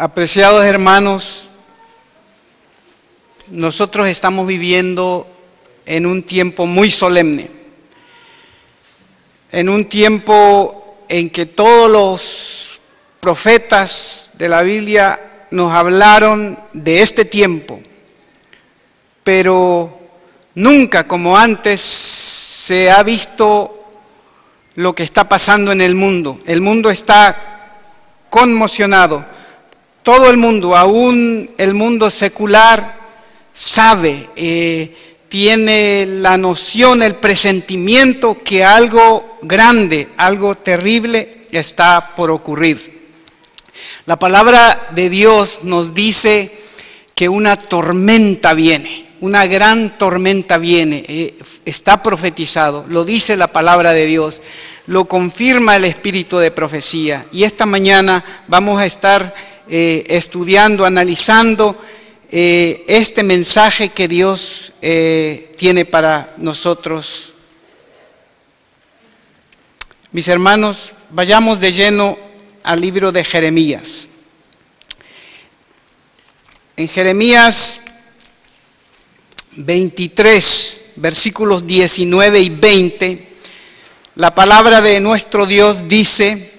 Apreciados hermanos, nosotros estamos viviendo en un tiempo muy solemne, en un tiempo en que todos los profetas de la Biblia nos hablaron de este tiempo, pero nunca como antes se ha visto lo que está pasando en el mundo. El mundo está conmocionado. Todo el mundo, aún el mundo secular, sabe, tiene la noción, el presentimiento que algo grande, algo terrible está por ocurrir. La palabra de Dios nos dice que una tormenta viene, una gran tormenta viene, está profetizado, lo dice la palabra de Dios, lo confirma el espíritu de profecía. Y esta mañana vamos a estar estudiando, analizando este mensaje que Dios tiene para nosotros. Mis hermanos, vayamos de lleno al libro de Jeremías. En Jeremías 23, versículos 19 y 20, la palabra de nuestro Dios dice: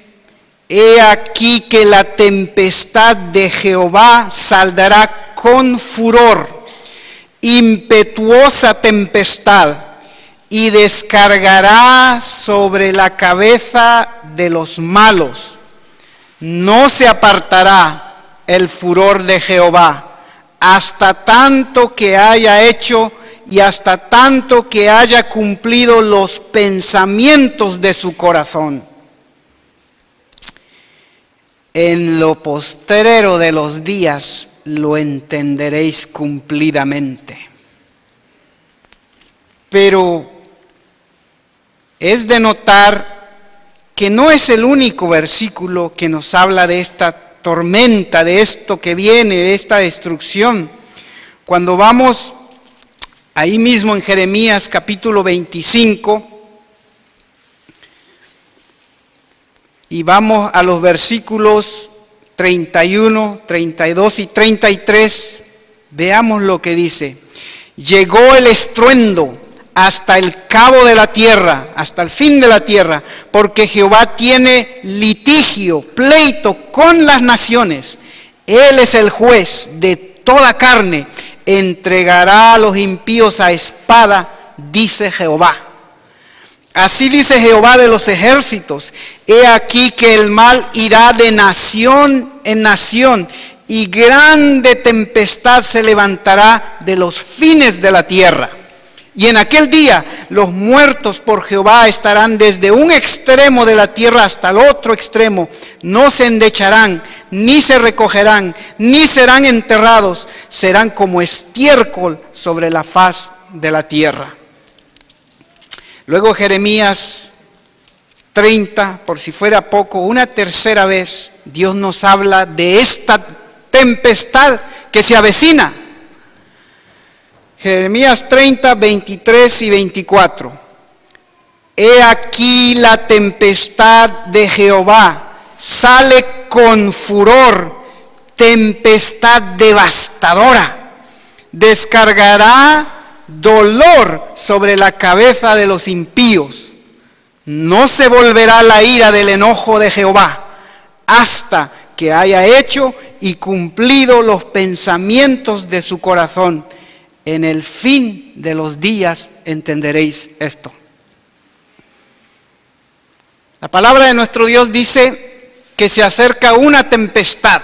He aquí que la tempestad de Jehová saldrá con furor, impetuosa tempestad, y descargará sobre la cabeza de los malos. No se apartará el furor de Jehová hasta tanto que haya hecho y hasta tanto que haya cumplido los pensamientos de su corazón. En lo postrero de los días lo entenderéis cumplidamente. Pero es de notar que no es el único versículo que nos habla de esta tormenta, de esto que viene, de esta destrucción. Cuando vamos ahí mismo en Jeremías capítulo 25, y vamos a los versículos 31, 32 y 33, veamos lo que dice. Llegó el estruendo hasta el cabo de la tierra, hasta el fin de la tierra, porque Jehová tiene litigio, pleito con las naciones. Él es el juez de toda carne, entregará a los impíos a espada, dice Jehová. Así dice Jehová de los ejércitos: he aquí que el mal irá de nación en nación, y grande tempestad se levantará de los fines de la tierra. Y en aquel día los muertos por Jehová estarán desde un extremo de la tierra hasta el otro extremo. No se endecharán, ni se recogerán, ni serán enterrados. Serán como estiércol sobre la faz de la tierra. Luego Jeremías 30, por si fuera poco, una tercera vez Dios nos habla de esta tempestad que se avecina. Jeremías 30, 23 y 24. He aquí la tempestad de Jehová sale con furor, tempestad devastadora. Descargará dolor sobre la cabeza de los impíos. No se volverá la ira del enojo de Jehová hasta que haya hecho y cumplido los pensamientos de su corazón. En el fin de los días entenderéis esto. La palabra de nuestro Dios dice que se acerca una tempestad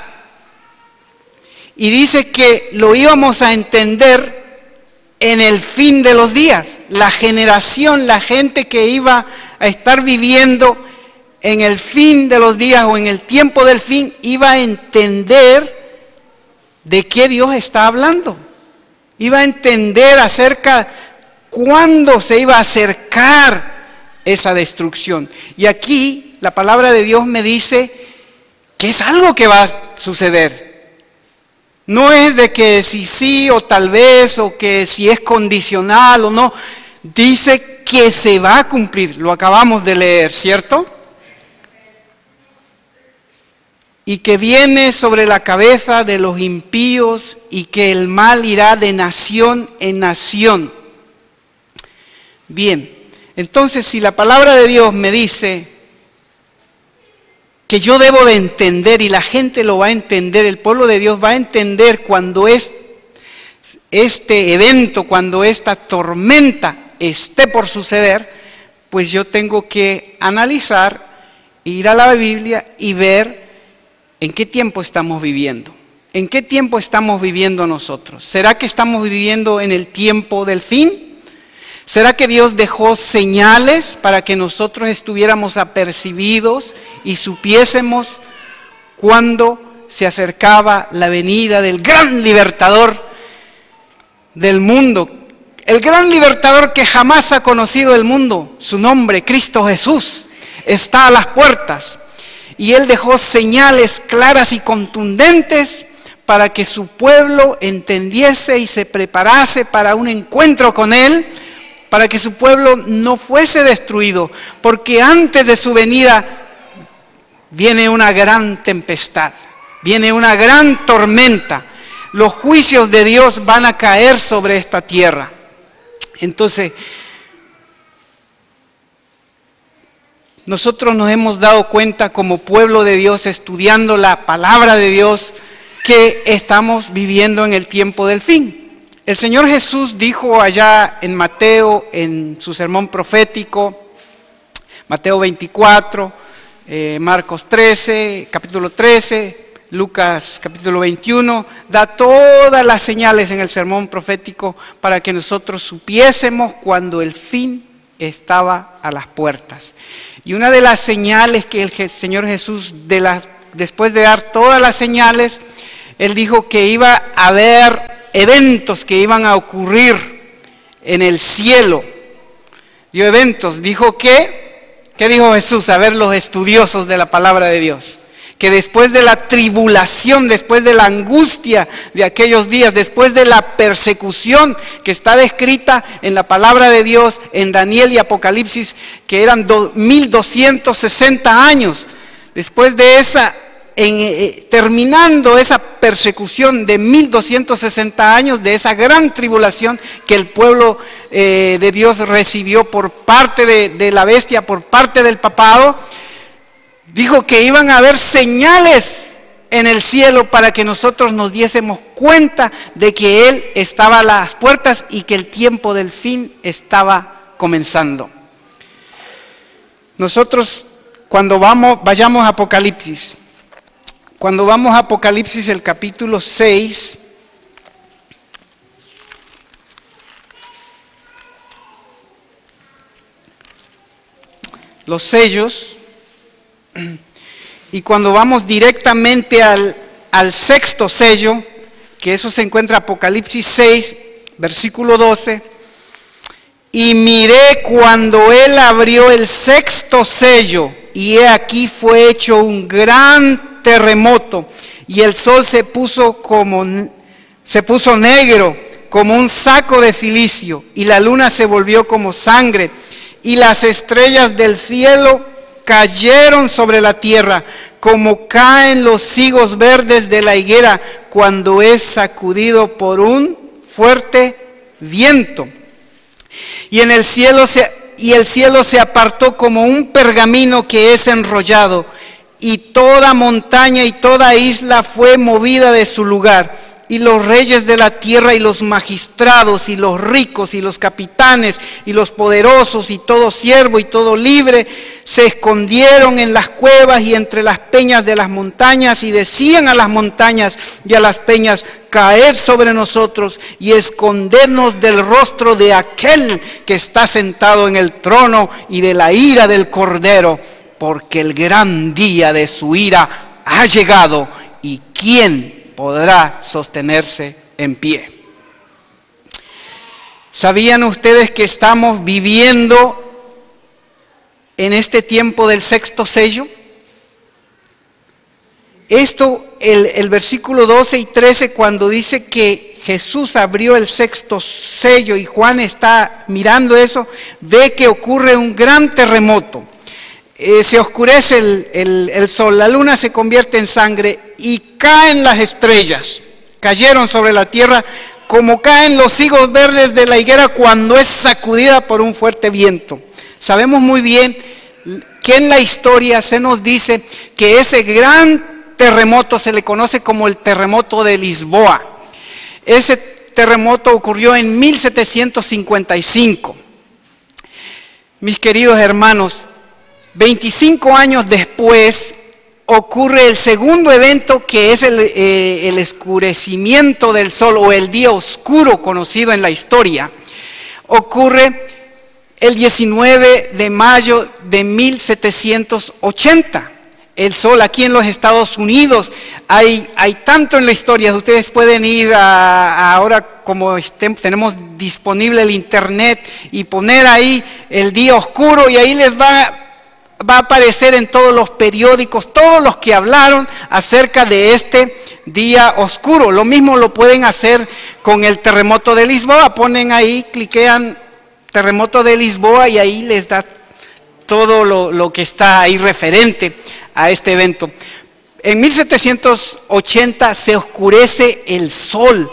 y dice que lo íbamos a entender en el fin de los días. La generación, la gente que iba a estar viviendo en el fin de los días o en el tiempo del fin, iba a entender de qué Dios está hablando. Iba a entender acerca cuándo se iba a acercar esa destrucción. Y aquí la palabra de Dios me dice que es algo que va a suceder. No es de que si sí o tal vez, o que si es condicional o no. Dice que se va a cumplir. Lo acabamos de leer, ¿cierto? y que viene sobre la cabeza de los impíos y que el mal irá de nación en nación. Bien, entonces si la palabra de Dios me dice que yo debo de entender, y la gente lo va a entender, el pueblo de Dios va a entender cuando este evento, cuando esta tormenta esté por suceder, pues yo tengo que analizar, ir a la Biblia y ver en qué tiempo estamos viviendo. ¿En qué tiempo estamos viviendo nosotros? ¿Será que estamos viviendo en el tiempo del fin? ¿Será que Dios dejó señales para que nosotros estuviéramos apercibidos y supiésemos cuándo se acercaba la venida del gran libertador del mundo? El gran libertador que jamás ha conocido el mundo, su nombre, Cristo Jesús, está a las puertas. Y Él dejó señales claras y contundentes para que su pueblo entendiese y se preparase para un encuentro con Él, para que su pueblo no fuese destruido, porque antes de su venida viene una gran tempestad, viene una gran tormenta. Los juicios de Dios van a caer sobre esta tierra. Entonces, nosotros nos hemos dado cuenta como pueblo de Dios, estudiando la palabra de Dios, que estamos viviendo en el tiempo del fin. El Señor Jesús dijo allá en Mateo, en su sermón profético, Mateo 24, Marcos 13, capítulo 13, Lucas capítulo 21, da todas las señales en el sermón profético para que nosotros supiésemos cuando el fin estaba a las puertas. Y una de las señales que el Señor Jesús, después de dar todas las señales, Él dijo que iba a haber eventos que iban a ocurrir en el cielo. Dio eventos, dijo ¿qué dijo Jesús? A ver, los estudiosos de la palabra de Dios, que después de la tribulación, después de la angustia de aquellos días, después de la persecución que está descrita en la palabra de Dios, en Daniel y Apocalipsis, que eran 1260 años, después de terminando esa persecución de 1260 años, de esa gran tribulación que el pueblo de Dios recibió por parte de la bestia, por parte del papado, dijo que iban a haber señales en el cielo para que nosotros nos diésemos cuenta de que Él estaba a las puertas y que el tiempo del fin estaba comenzando. Nosotros cuando vayamos a Apocalipsis, cuando vamos a Apocalipsis el capítulo 6, los sellos, y cuando vamos directamente al sexto sello, que eso se encuentra en Apocalipsis 6, versículo 12, y miré cuando Él abrió el sexto sello, y he aquí fue hecho un gran terremoto, y el sol se puso negro como un saco de cilicio, y la luna se volvió como sangre, y las estrellas del cielo cayeron sobre la tierra, como caen los higos verdes de la higuera cuando es sacudido por un fuerte viento. Y el cielo se apartó como un pergamino que es enrollado, y toda montaña y toda isla fue movida de su lugar, y los reyes de la tierra y los magistrados y los ricos y los capitanes y los poderosos y todo siervo y todo libre se escondieron en las cuevas y entre las peñas de las montañas, y decían a las montañas y a las peñas: caed sobre nosotros y escondernos del rostro de aquel que está sentado en el trono y de la ira del Cordero, porque el gran día de su ira ha llegado, y ¿quién podrá sostenerse en pie? ¿Sabían ustedes que estamos viviendo en este tiempo del sexto sello? Esto, el versículo 12 y 13, cuando dice que Jesús abrió el sexto sello y Juan está mirando eso, ve que ocurre un gran terremoto. se oscurece el sol, la luna se convierte en sangre y caen las estrellas. Cayeron sobre la tierra como caen los higos verdes de la higuera cuando es sacudida por un fuerte viento. Sabemos muy bien que en la historia se nos dice que ese gran terremoto se le conoce como el terremoto de Lisboa. Ese terremoto ocurrió en 1755. Mis queridos hermanos, 25 años después ocurre el segundo evento, que es el oscurecimiento del sol o el día oscuro conocido en la historia. Ocurre el 19 de mayo de 1780. El sol aquí en los Estados Unidos, hay tanto en la historia, ustedes pueden ir ahora como tenemos disponible el internet y poner ahí el día oscuro y ahí les va a aparecer en todos los periódicos, todos los que hablaron acerca de este día oscuro. Lo mismo lo pueden hacer con el terremoto de Lisboa, ponen ahí, cliquean terremoto de Lisboa y ahí les da todo lo que está ahí referente a este evento. En 1780 se oscurece el sol,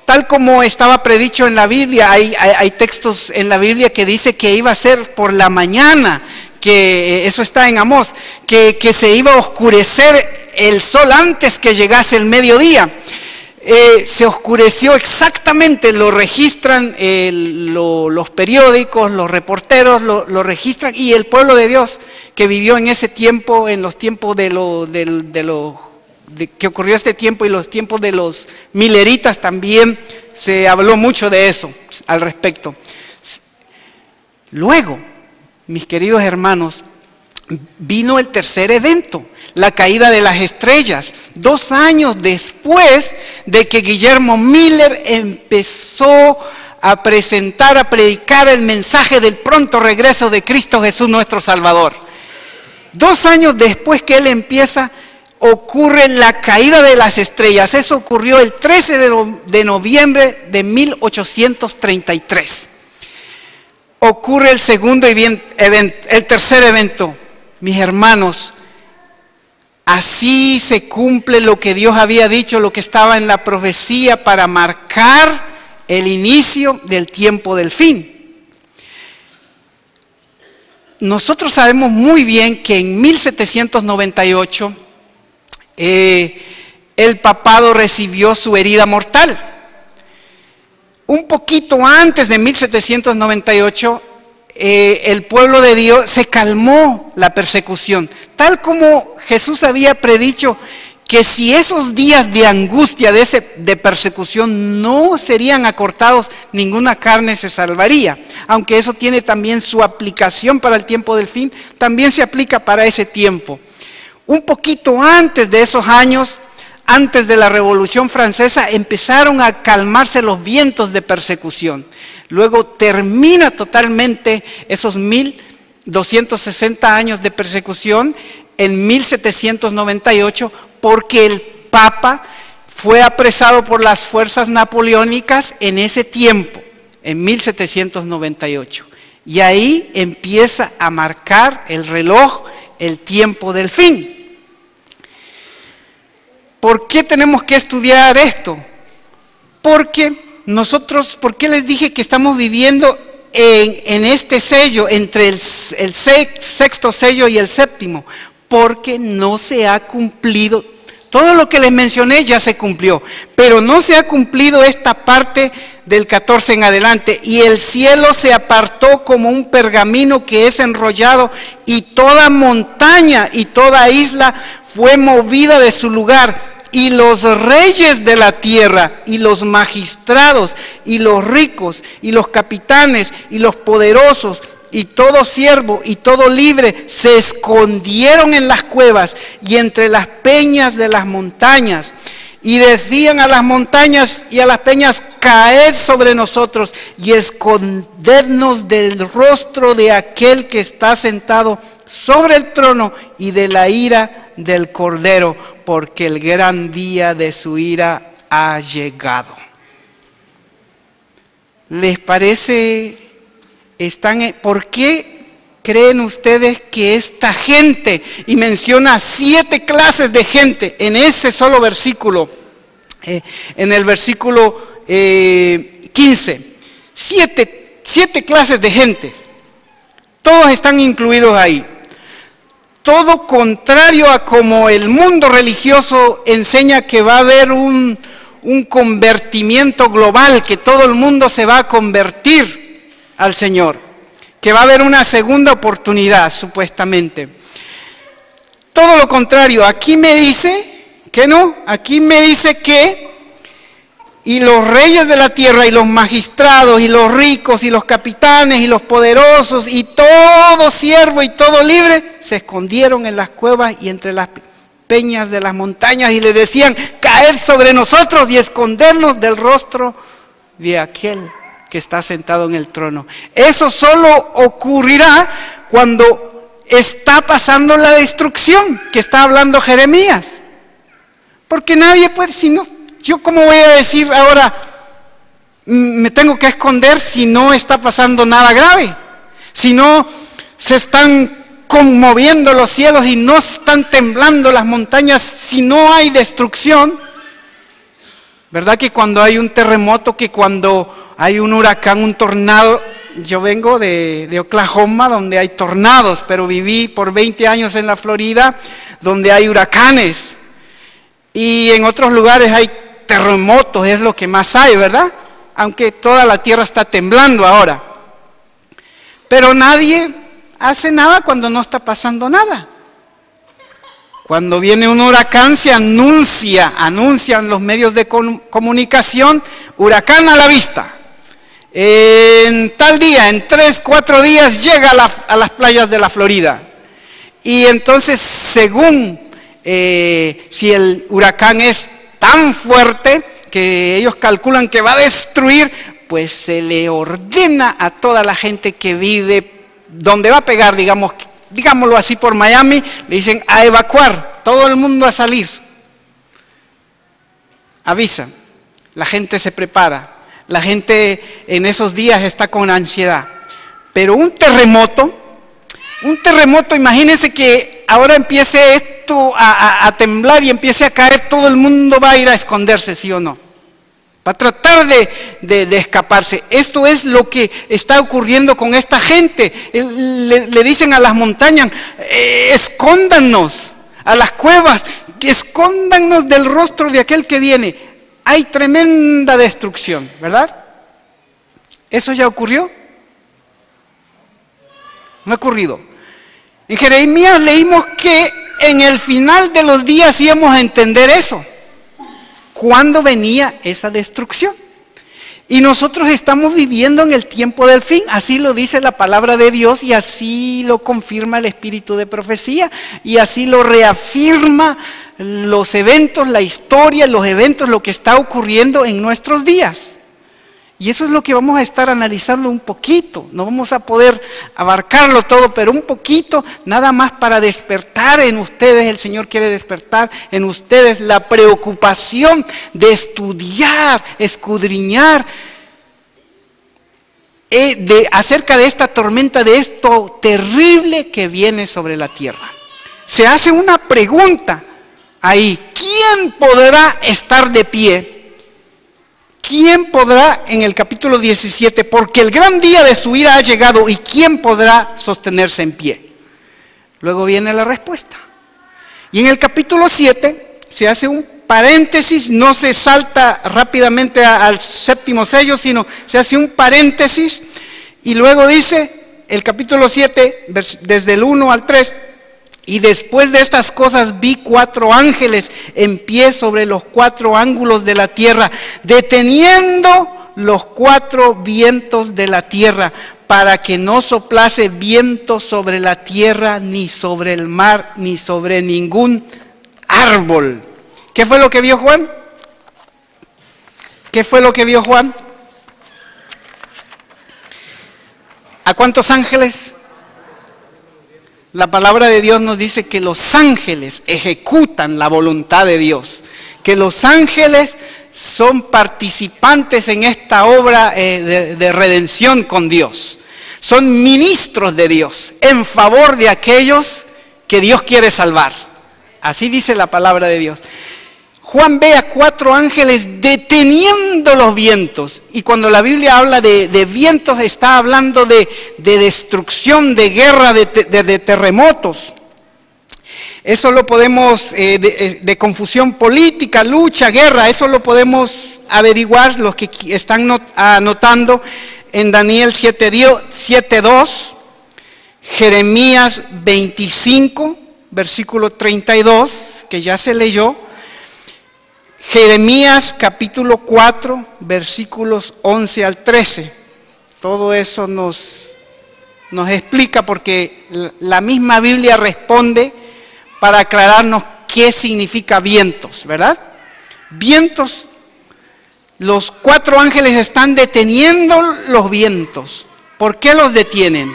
tal como estaba predicho en la Biblia. Hay textos en la Biblia que dice que iba a ser por la mañana, que eso está en Amós, que se iba a oscurecer el sol antes que llegase el mediodía. Se oscureció exactamente, lo registran los periódicos, los reporteros lo registran, y el pueblo de Dios que vivió en ese tiempo, en los tiempos que ocurrió este tiempo y los tiempos de los mileritas, también se habló mucho de eso al respecto. Luego, mis queridos hermanos, vino el tercer evento, la caída de las estrellas, 2 años después de que Guillermo Miller empezó a predicar el mensaje del pronto regreso de Cristo Jesús nuestro Salvador. 2 años después que él empieza, ocurre la caída de las estrellas. Eso ocurrió el 13 de noviembre de 1833. Ocurre el tercer evento. Mis hermanos, así se cumple lo que Dios había dicho, lo que estaba en la profecía para marcar el inicio del tiempo del fin. Nosotros sabemos muy bien que en 1798 el papado recibió su herida mortal. Un poquito antes de 1798, el pueblo de Dios se calmó la persecución, tal como Jesús había predicho que si esos días de angustia, de persecución no serían acortados, ninguna carne se salvaría. Aunque eso tiene también su aplicación para el tiempo del fin, también se aplica para ese tiempo. Un poquito antes de esos años, antes de la Revolución Francesa, empezaron a calmarse los vientos de persecución. Luego termina totalmente esos 1260 años de persecución en 1798, porque el Papa fue apresado por las fuerzas napoleónicas en ese tiempo, en 1798. Y ahí empieza a marcar el reloj el tiempo del fin. ¿Por qué tenemos que estudiar esto? Porque ¿por qué les dije que estamos viviendo en este sello, entre el sexto sello y el séptimo? Porque no se ha cumplido, todo lo que les mencioné ya se cumplió, pero no se ha cumplido esta parte del 14 en adelante. Y el cielo se apartó como un pergamino que es enrollado, y toda montaña y toda isla fue movida de su lugar, y los reyes de la tierra, y los magistrados, y los ricos, y los capitanes, y los poderosos, y todo siervo, y todo libre, se escondieron en las cuevas y entre las peñas de las montañas, y decían a las montañas y a las peñas: caed sobre nosotros y escondednos del rostro de aquel que está sentado sobre el trono y de la ira del Cordero, porque el gran día de su ira ha llegado. ¿Les parece? ¿Por qué ¿creen ustedes que esta gente, y menciona 7 clases de gente en ese solo versículo, en el versículo 15, 7 clases de gente, todos están incluidos ahí? Todo contrario a como el mundo religioso enseña que va a haber un convertimiento global, que todo el mundo se va a convertir al Señor, que va a haber una segunda oportunidad, supuestamente. Todo lo contrario, aquí me dice que no, aquí me dice que y los reyes de la tierra y los magistrados y los ricos y los capitanes y los poderosos y todo siervo y todo libre se escondieron en las cuevas y entre las peñas de las montañas y le decían: caed sobre nosotros y escondernos del rostro de aquel que está sentado en el trono. Eso solo ocurrirá cuando está pasando la destrucción que está hablando Jeremías, porque nadie puede, si no, yo cómo voy a decir ahora me tengo que esconder si no está pasando nada grave, si no se están conmoviendo los cielos y no están temblando las montañas, si no hay destrucción. ¿Verdad que cuando hay un terremoto, que cuando hay un huracán, un tornado? Yo vengo de Oklahoma, donde hay tornados, pero viví por 20 años en la Florida, donde hay huracanes, y en otros lugares hay terremotos, es lo que más hay, ¿verdad? Aunque toda la tierra está temblando ahora. Pero nadie hace nada cuando no está pasando nada. Cuando viene un huracán se anuncian los medios de comunicación: huracán a la vista. En tal día, en 3-4 días llega a las playas de la Florida. Y entonces, según si el huracán es tan fuerte que ellos calculan que va a destruir, pues se le ordena a toda la gente que vive donde va a pegar, digámoslo así, por Miami, le dicen a evacuar, todo el mundo a salir. Avisan, la gente se prepara, la gente en esos días está con ansiedad. Pero un terremoto, imagínense que ahora empiece esto a temblar y empiece a caer, todo el mundo va a ir a esconderse, ¿sí o no? Va a tratar de escaparse. Esto es lo que está ocurriendo con esta gente. Le dicen a las montañas: escóndanos, a las cuevas, escóndanos del rostro de aquel que viene. Hay tremenda destrucción, ¿verdad? ¿Eso ya ocurrió? No ha ocurrido. En Jeremías leímos que en el final de los días íbamos a entender eso. ¿Cuándo venía esa destrucción? Y nosotros estamos viviendo en el tiempo del fin, así lo dice la palabra de Dios y así lo confirma el espíritu de profecía y así lo reafirma los eventos, la historia, los eventos, lo que está ocurriendo en nuestros días. Y eso es lo que vamos a estar analizando un poquito. No vamos a poder abarcarlo todo, pero un poquito, nada más para despertar en ustedes. El Señor quiere despertar en ustedes la preocupación de estudiar, escudriñar acerca de esta tormenta, de esto terrible que viene sobre la tierra. Se hace una pregunta ahí: ¿quién podrá estar de pie? ¿Quién podrá, en el capítulo 17, porque el gran día de su ira ha llegado, y quién podrá sostenerse en pie? Luego viene la respuesta. Y en el capítulo 7 se hace un paréntesis, no se salta rápidamente al séptimo sello, sino se hace un paréntesis, y luego dice el capítulo 7, desde el 1 al 3, y después de estas cosas vi 4 ángeles en pie sobre los 4 ángulos de la tierra, deteniendo los 4 vientos de la tierra, para que no soplase viento sobre la tierra, ni sobre el mar, ni sobre ningún árbol. ¿Qué fue lo que vio Juan? ¿Qué fue lo que vio Juan? ¿A cuántos ángeles? La palabra de Dios nos dice que los ángeles ejecutan la voluntad de Dios, que los ángeles son participantes en esta obra de redención con Dios. son ministros de Dios en favor de aquellos que Dios quiere salvar. Así dice la palabra de Dios. Juan ve a 4 ángeles deteniendo los vientos. Y cuando la Biblia habla de vientos, está hablando de destrucción, de guerra, de terremotos. Eso lo podemos, de confusión política, lucha, guerra, eso lo podemos averiguar los que están anotando en Daniel 7:2, Jeremías 25, versículo 32, que ya se leyó, Jeremías capítulo 4, versículos 11 al 13. Todo eso nos explica, porque la misma Biblia responde para aclararnos qué significa vientos, ¿verdad? Vientos, los 4 ángeles están deteniendo los vientos. ¿Por qué los detienen?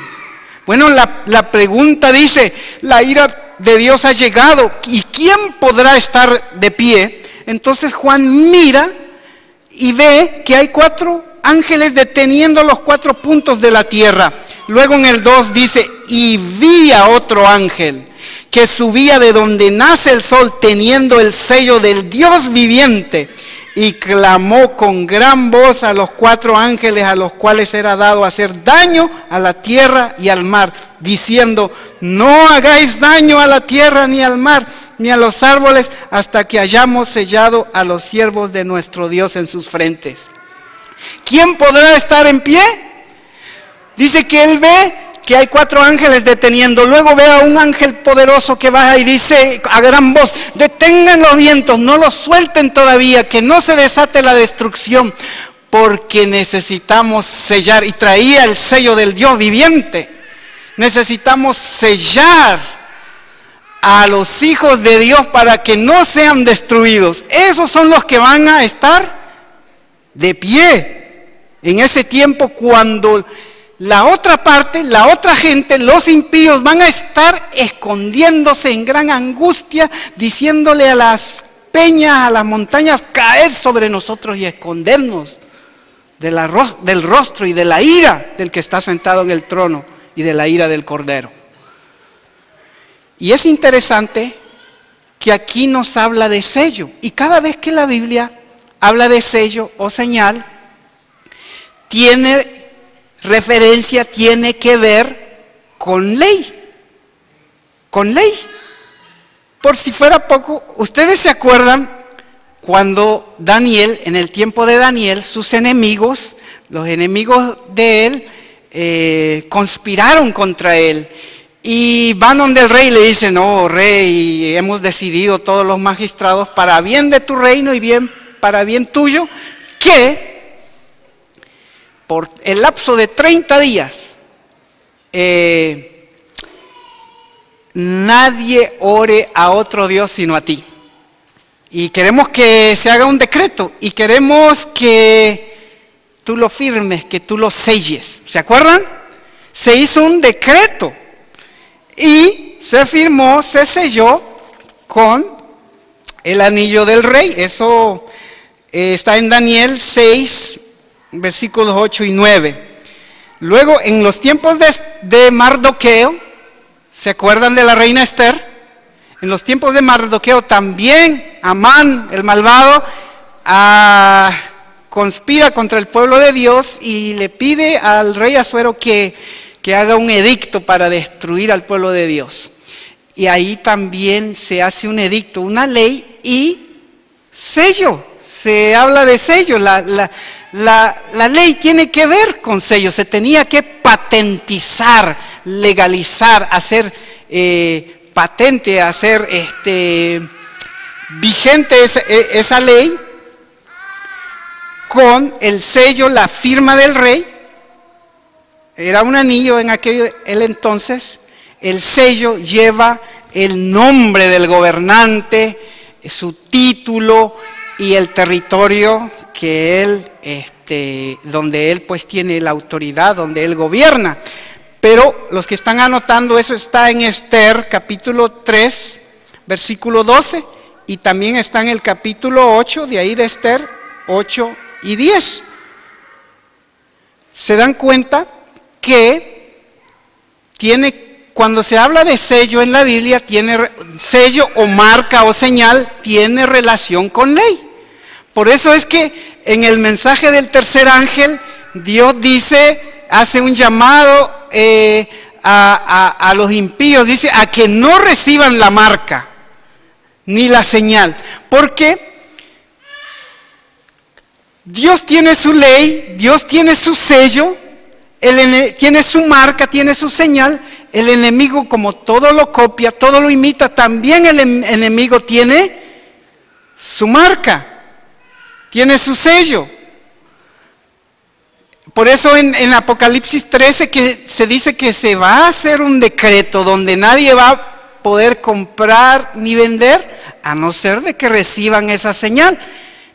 Bueno, la pregunta dice, la ira de Dios ha llegado, ¿y quién podrá estar de pie? Entonces Juan mira y ve que hay 4 ángeles deteniendo los 4 puntos de la tierra. Luego en el 2 dice, y vi a otro ángel que subía de donde nace el sol teniendo el sello del Dios viviente, y clamó con gran voz a los 4 ángeles a los cuales era dado hacer daño a la tierra y al mar, diciendo, no hagáis daño a la tierra ni al mar ni a los árboles hasta que hayamos sellado a los siervos de nuestro Dios en sus frentes. ¿Quién podrá estar en pie? Dice que él ve que hay 4 ángeles deteniendo. Luego ve a un ángel poderoso que baja y dice a gran voz, detengan los vientos, no los suelten todavía, que no se desate la destrucción, porque necesitamos sellar. Y traía el sello del Dios viviente. Necesitamos sellar a los hijos de Dios para que no sean destruidos. Esos son los que van a estar de pie en ese tiempo, cuando la otra parte, la otra gente, los impíos van a estar escondiéndose en gran angustia, diciéndole a las peñas, a las montañas, caer sobre nosotros y escondernos del rostro y de la ira del que está sentado en el trono y de la ira del Cordero. Y es interesante que aquí nos habla de sello, y cada vez que la Biblia habla de sello o señal, tiene referencia, tiene que ver con ley. Con ley. Por si fuera poco, ustedes se acuerdan cuando Daniel, en el tiempo de Daniel, sus enemigos, los enemigos de él, conspiraron contra él. Y van donde el rey y le dicen, no, rey, hemos decidido todos los magistrados para bien de tu reino y bien para bien tuyo, que por el lapso de 30 días, nadie ore a otro Dios sino a ti. Y queremos que se haga un decreto, y queremos que tú lo firmes, que tú lo selles. ¿Se acuerdan? Se hizo un decreto, y se firmó, se selló con el anillo del rey. Eso está en Daniel 6, versículos 8 y 9. Luego, en los tiempos de Mardoqueo, ¿se acuerdan de la reina Esther? En los tiempos de Mardoqueo también Amán, el malvado, conspira contra el pueblo de Dios y le pide al rey Asuero que haga un edicto para destruir al pueblo de Dios. Y ahí también se hace un edicto, una ley y sello. Se habla de sello. La ley tiene que ver con sello. Se tenía que patentizar, legalizar, hacer patente, hacer vigente esa ley con el sello, la firma del rey. Era un anillo en aquel entonces. El sello lleva el nombre del gobernante, su título y el territorio que él, donde él pues tiene la autoridad, donde él gobierna. Pero los que están anotando, eso está en Esther capítulo 3, versículo 12, y también está en el capítulo 8, de ahí de Esther, 8 y 10. ¿Se dan cuenta que cuando se habla de sello en la Biblia, tiene sello o marca o señal, tiene relación con ley. Por eso es que en el mensaje del tercer ángel, Dios hace un llamado a los impíos, dice, a que no reciban la marca ni la señal, porque Dios tiene su ley, Dios tiene su sello, tiene su marca, tiene su señal. El enemigo, como todo lo copia, todo lo imita, también el enemigo tiene su marca, tiene su sello. Por eso en Apocalipsis 13 que se dice que se va a hacer un decreto donde nadie va a poder comprar ni vender, a no ser de que reciban esa señal.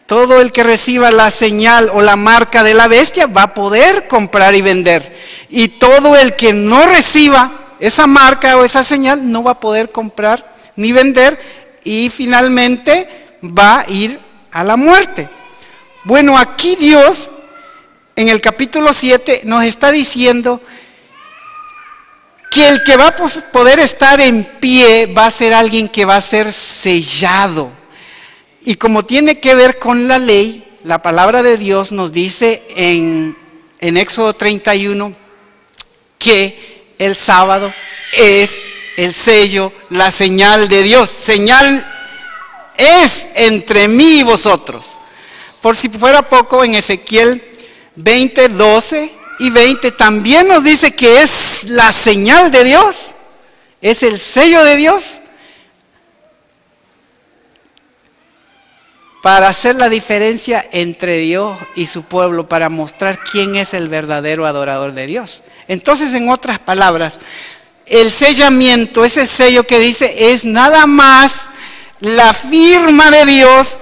Todo el que reciba la señal o la marca de la bestia va a poder comprar y vender. Y todo el que no reciba esa marca o esa señal no va a poder comprar ni vender y finalmente va a ir a la muerte. Bueno, aquí Dios en el capítulo 7 nos está diciendo que el que va a poder estar en pie va a ser alguien que va a ser sellado. Y como tiene que ver con la ley, la palabra de Dios nos dice en Éxodo 31 que el sábado es el sello, la señal de Dios. Señal es entre mí y vosotros. Por si fuera poco, en Ezequiel 20, 12 y 20 también nos dice que es la señal de Dios, es el sello de Dios, para hacer la diferencia entre Dios y su pueblo, para mostrar quién es el verdadero adorador de Dios. Entonces, en otras palabras, el sellamiento, ese sello que dice, es nada más la firma de Dios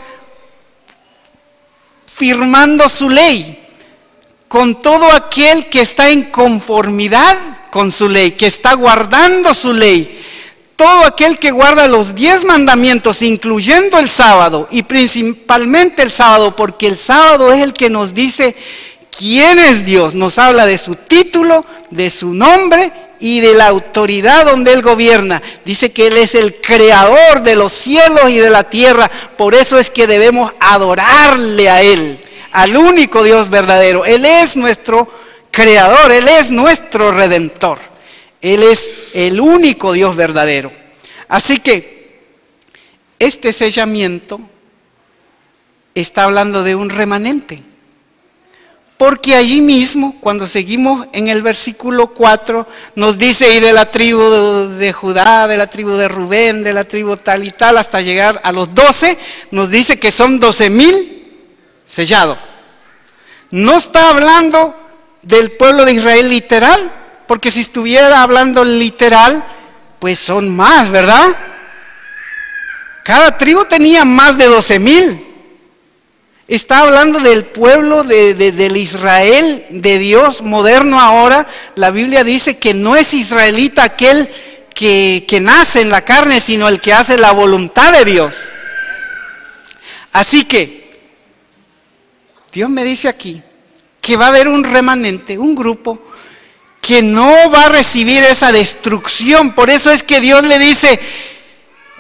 firmando su ley con todo aquel que está en conformidad con su ley, que está guardando su ley. Todo aquel que guarda los 10 mandamientos, incluyendo el sábado, y principalmente el sábado, porque el sábado es el que nos dice quién es Dios, nos habla de su título, de su nombre y de la autoridad donde Él gobierna. Dice que Él es el creador de los cielos y de la tierra, por eso es que debemos adorarle a Él, al único Dios verdadero. Él es nuestro creador, Él es nuestro redentor. Él es el único Dios verdadero. Así que este sellamiento está hablando de un remanente. Porque allí mismo, cuando seguimos en el versículo 4, nos dice, y de la tribu de Judá, de la tribu de Rubén, de la tribu tal y tal, hasta llegar a los 12, nos dice que son 12,000 sellados. No está hablando del pueblo de Israel literal, porque si estuviera hablando literal, pues son más, ¿verdad? Cada tribu tenía más de 12,000. Está hablando del pueblo del Israel de Dios moderno ahora. La Biblia dice que no es israelita aquel que nace en la carne, sino el que hace la voluntad de Dios. Así que Dios me dice aquí que va a haber un remanente, un grupo que no va a recibir esa destrucción. Por eso es que Dios le dice,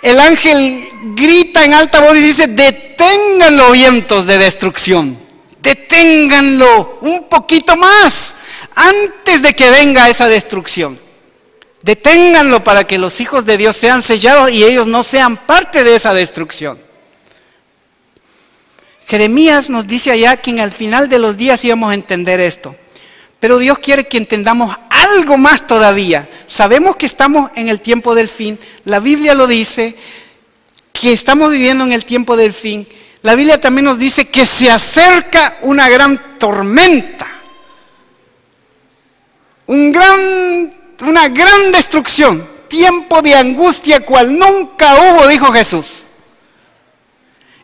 el ángel grita en alta voz y dice, deténganlo vientos de destrucción, deténganlo un poquito más antes de que venga esa destrucción. Deténganlo para que los hijos de Dios sean sellados y ellos no sean parte de esa destrucción. Jeremías nos dice allá que al final de los días íbamos a entender esto. Pero Dios quiere que entendamos algo más todavía. Sabemos que estamos en el tiempo del fin. La Biblia lo dice, que estamos viviendo en el tiempo del fin. La Biblia también nos dice que se acerca una gran tormenta. Una gran destrucción. Tiempo de angustia cual nunca hubo, dijo Jesús.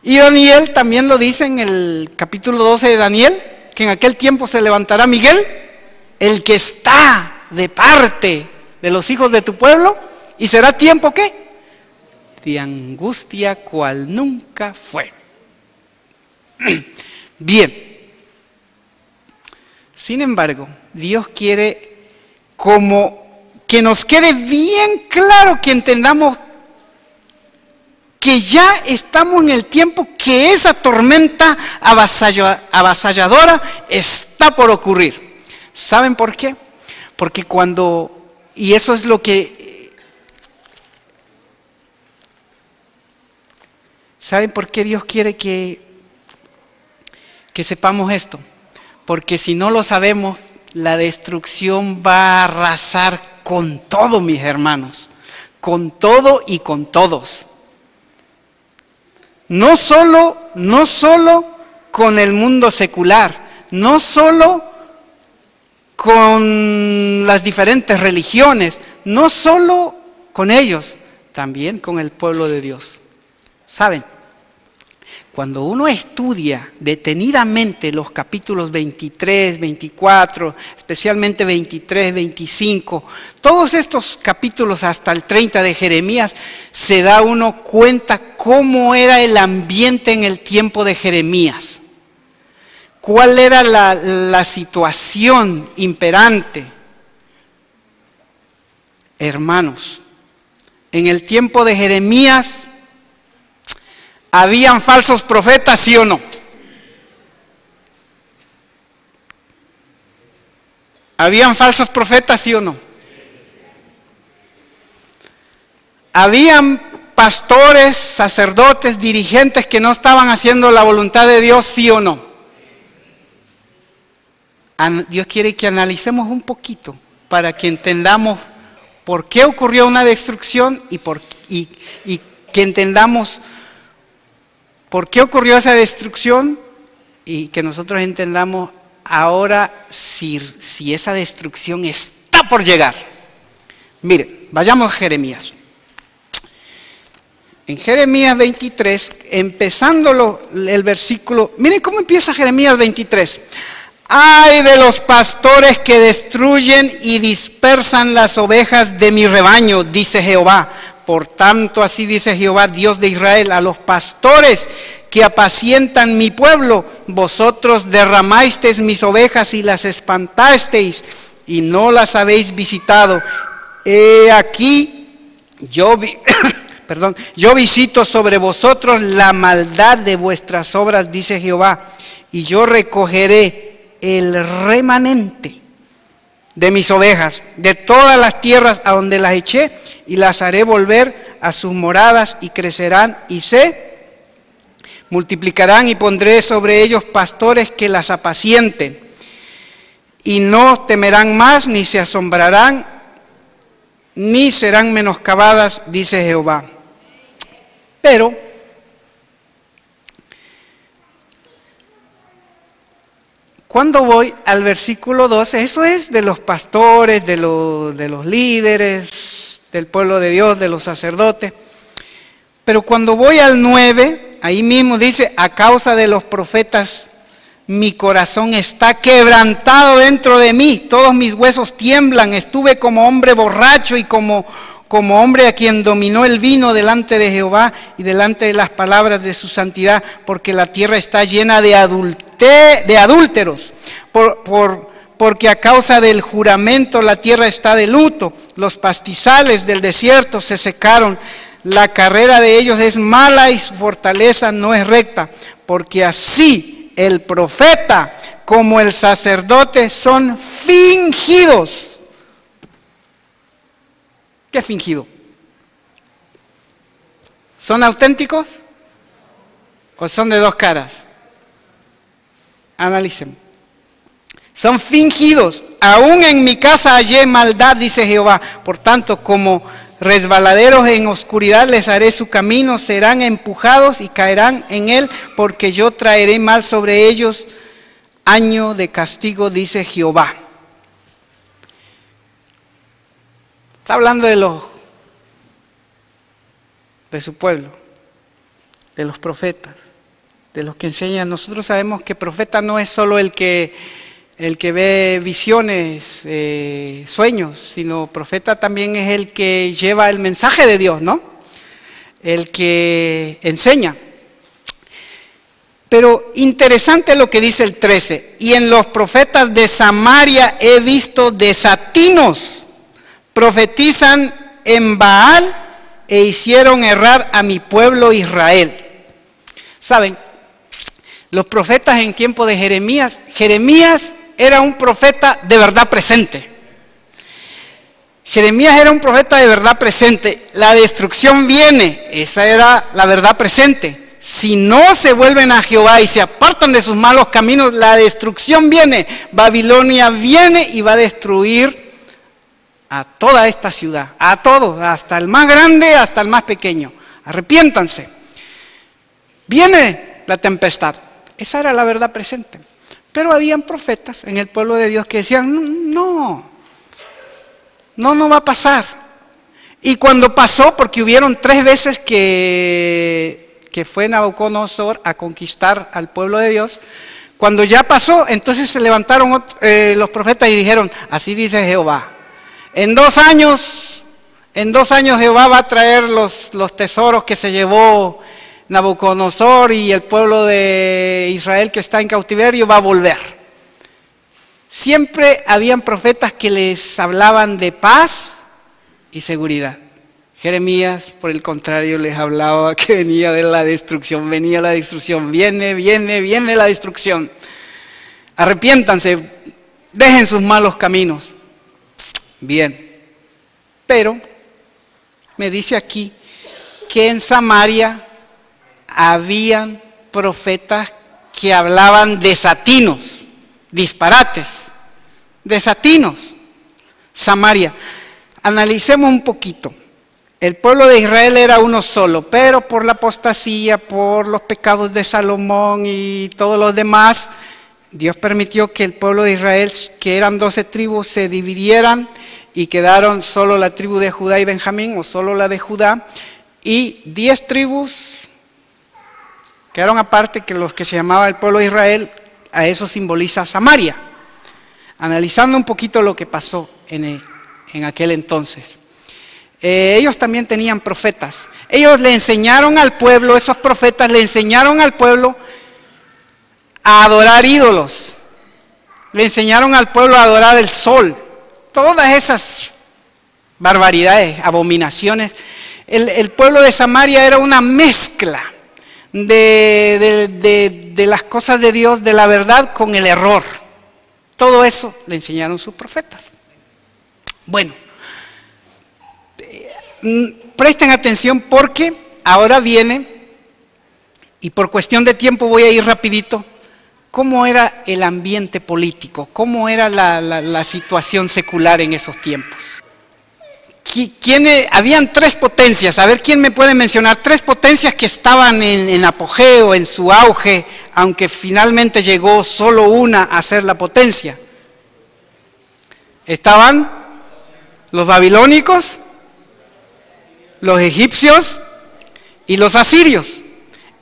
Y Daniel también lo dice en el capítulo 12 de Daniel, que en aquel tiempo se levantará Miguel, el que está de parte de los hijos de tu pueblo, y será tiempo ¿qué? De angustia cual nunca fue. Bien. Sin embargo, Dios quiere como que nos quede bien claro, que entendamos que ya estamos en el tiempo que esa tormenta avasalladora está por ocurrir. ¿Saben por qué? Porque y eso es lo que... ¿Saben por qué Dios quiere que sepamos esto? Porque si no lo sabemos, la destrucción va a arrasar con todo, mis hermanos, con todo y con todos. No solo con el mundo secular, no solo con las diferentes religiones, no solo con ellos, también con el pueblo de Dios. ¿Saben? Cuando uno estudia detenidamente los capítulos 23, 24, especialmente 23, 25, todos estos capítulos hasta el 30 de Jeremías, se da uno cuenta cómo era el ambiente en el tiempo de Jeremías. ¿Cuál era la situación imperante? Hermanos, en el tiempo de Jeremías, ¿habían falsos profetas, sí o no? ¿Habían falsos profetas, sí o no? ¿Habían pastores, sacerdotes, dirigentes que no estaban haciendo la voluntad de Dios, sí o no? Dios quiere que analicemos un poquito para que entendamos por qué ocurrió una destrucción y que entendamos ¿por qué ocurrió esa destrucción? Y que nosotros entendamos ahora si esa destrucción está por llegar. Mire, vayamos a Jeremías. En Jeremías 23, empezando el versículo, miren cómo empieza Jeremías 23. ¡Ay de los pastores que destruyen y dispersan las ovejas de mi rebaño!, dice Jehová. Por tanto, así dice Jehová, Dios de Israel, a los pastores que apacientan mi pueblo, vosotros derramasteis mis ovejas y las espantasteis, y no las habéis visitado. He aquí, yo visito sobre vosotros la maldad de vuestras obras, dice Jehová, y yo recogeré el remanente de mis ovejas, de todas las tierras a donde las eché, y las haré volver a sus moradas, y crecerán y se multiplicarán, y pondré sobre ellos pastores que las apacienten, y no temerán más, ni se asombrarán, ni serán menoscabadas, dice Jehová. Pero cuando voy al versículo 12, eso es de los pastores, de los líderes, del pueblo de Dios, de los sacerdotes. Pero cuando voy al 9, ahí mismo dice, a causa de los profetas, mi corazón está quebrantado dentro de mí, todos mis huesos tiemblan, estuve como hombre borracho y como hombre a quien dominó el vino delante de Jehová y delante de las palabras de su santidad, porque la tierra está llena de adúlteros, porque a causa del juramento la tierra está de luto, los pastizales del desierto se secaron, la carrera de ellos es mala y su fortaleza no es recta, porque así el profeta como el sacerdote son fingidos. ¿Qué fingido? ¿Son auténticos o son de dos caras? Analicen. Son fingidos. Aún en mi casa hallé maldad, dice Jehová. Por tanto, como resbaladeros en oscuridad les haré su camino, serán empujados y caerán en él, porque yo traeré mal sobre ellos, año de castigo, dice Jehová. Está hablando de su pueblo, de los profetas, de los que enseñan. Nosotros sabemos que profeta no es solo el que ve visiones, sueños, sino profeta también es el que lleva el mensaje de Dios, ¿no? El que enseña. Pero interesante lo que dice el 13. Y en los profetas de Samaria he visto desatinos, profetizan en Baal e hicieron errar a mi pueblo Israel. ¿Saben? Los profetas en tiempo de Jeremías era un profeta de verdad presente. Jeremías era un profeta de verdad presente. La destrucción viene, esa era la verdad presente. Si no se vuelven a Jehová y se apartan de sus malos caminos, la destrucción viene. Babilonia viene y va a destruir a toda esta ciudad, a todos, hasta el más grande, hasta el más pequeño. Arrepiéntanse. Viene la tempestad. Esa era la verdad presente. Pero habían profetas en el pueblo de Dios que decían, no va a pasar. Y cuando pasó, porque hubieron 3 veces que fue Nabucodonosor a conquistar al pueblo de Dios, cuando ya pasó, entonces se levantaron los profetas y dijeron, así dice Jehová, en 2 años Jehová va a traer los tesoros que se llevó Nabucodonosor y el pueblo de Israel que está en cautiverio va a volver. Siempre habían profetas que les hablaban de paz y seguridad. Jeremías, por el contrario, les hablaba que venía de la destrucción, venía la destrucción, viene la destrucción. Arrepiéntanse, dejen sus malos caminos. Bien, pero me dice aquí que en Samaria habían profetas que hablaban desatinos, disparates, desatinos. Samaria, analicemos un poquito. El pueblo de Israel era uno solo, pero por la apostasía, por los pecados de Salomón y todos los demás, Dios permitió que el pueblo de Israel, que eran 12 tribus, se dividieran y quedaron solo la tribu de Judá y Benjamín, o solo la de Judá, y 10 tribus quedaron aparte, que los que se llamaba el pueblo de Israel. A eso simboliza Samaria. Analizando un poquito lo que pasó en aquel entonces. Ellos también tenían profetas. Ellos le enseñaron al pueblo, esos profetas le enseñaron al pueblo a adorar ídolos. Le enseñaron al pueblo a adorar el sol. Todas esas barbaridades, abominaciones. El pueblo de Samaria era una mezcla de las cosas de Dios, de la verdad con el error. Todo eso le enseñaron sus profetas. Bueno, presten atención porque ahora viene, y por cuestión de tiempo voy a ir rapidito, cómo era el ambiente político, cómo era la situación secular en esos tiempos. Habían 3 potencias, a ver quién me puede mencionar 3 potencias que estaban en apogeo, en su auge, aunque finalmente llegó solo una a ser la potencia. Estaban los babilónicos, los egipcios y los asirios.